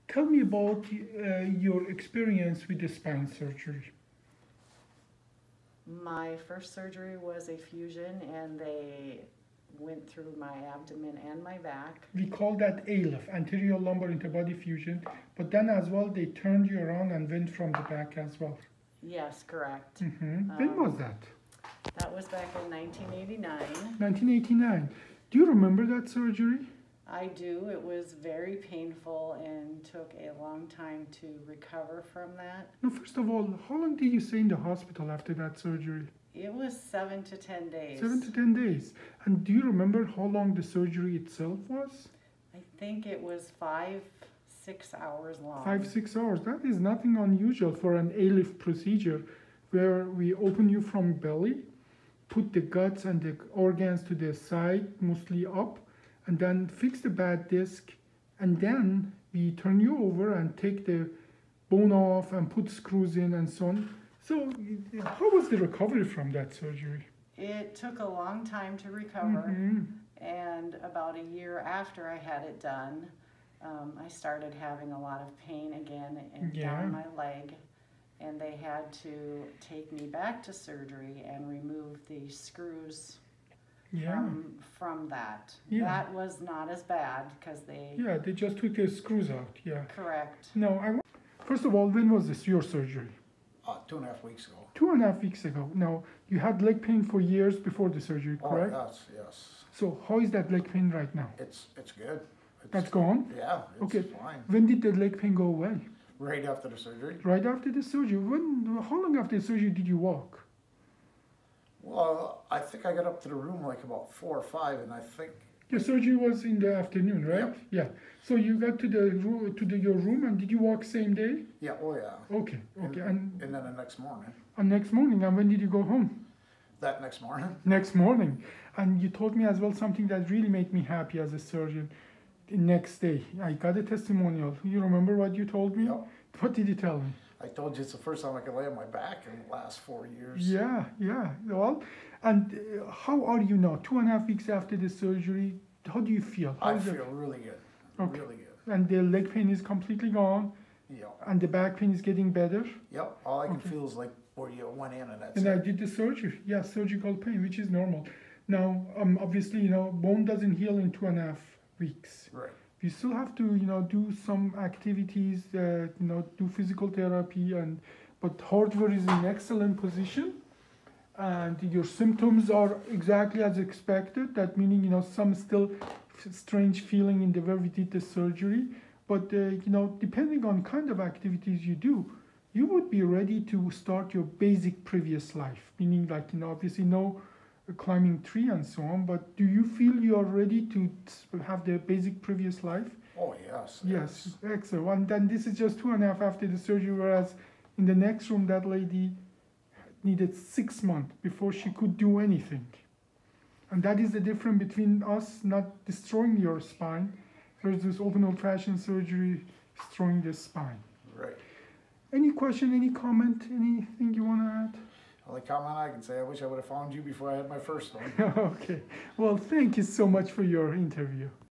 Tell me about your experience with the spine surgery. My first surgery was a fusion, and they went through my abdomen and my back. We call that ALIF, anterior lumbar interbody fusion, but then as well they turned you around and went from the back as well. Yes, correct. When was that? That was back in 1989. 1989. Do you remember that surgery? I do. It was very painful and took a long time to recover from that. No, first of all, how long did you stay in the hospital after that surgery? It was 7 to 10 days. 7 to 10 days. And do you remember how long the surgery itself was? I think it was 5-6 hours long. 5-6 hours. That is nothing unusual for an ALIF procedure where we open you from belly, put the guts and the organs to the side, mostly up, and then fix the bad disc, and then we turn you over and take the bone off and put screws in and so on. So how was the recovery from that surgery? It took a long time to recover, and about a year after I had it done, I started having a lot of pain again down my leg, and they had to take me back to surgery and remove the screws from that. That was not as bad because they... Yeah, they just took the screws out, Correct. Now, first of all, when was this your surgery? 2.5 weeks ago. 2.5 weeks ago. Now, you had leg pain for years before the surgery, correct? Oh, yes. So, how is that leg pain right now? It's good. That's gone? Yeah, it's fine. When did the leg pain go away? Right after the surgery. Right after the surgery. How long after the surgery did you walk? Well, I think I got up to the room like about 4 or 5, and I think... Your surgery was in the afternoon, right? Yep. Yeah. So you got to your room, and did you walk same day? Yeah, oh yeah. Okay. And then the next morning. And next morning, and when did you go home? That next morning. Next morning. And you told me as well something that really made me happy as a surgeon. The next day, I got a testimonial. You remember what you told me? Yep. What did you tell me? I told you it's the first time I could lay on my back in the last 4 years. Yeah. Well, and how are you now? 2.5 weeks after the surgery, how do you feel? I feel really good. Okay. Really good. And the leg pain is completely gone? Yeah. And the back pain is getting better? Yep. All I can feel is like where you went in and that's And it. I did the surgery. Yeah, surgical pain, which is normal. Now, obviously, bone doesn't heal in 2.5 weeks. Right. You still have to, do some activities, do physical therapy, but hardware is in excellent position, and your symptoms are exactly as expected. That meaning, some still strange feeling in the where we did the surgery, but depending on kind of activities you do, you would be ready to start your basic previous life. Meaning, like obviously no climbing tree and so on, but do you feel you are ready to have the basic previous life? Oh, yes. Yes, excellent. And then this is just 2.5 after the surgery, whereas in the next room, that lady needed 6 months before she could do anything. And that is the difference between us not destroying your spine versus open old-fashioned surgery destroying the spine. Right. Any question, any comment, anything you want to add? Only comment I can say, I wish I would have found you before I had my first one. Okay. Well, thank you so much for your interview.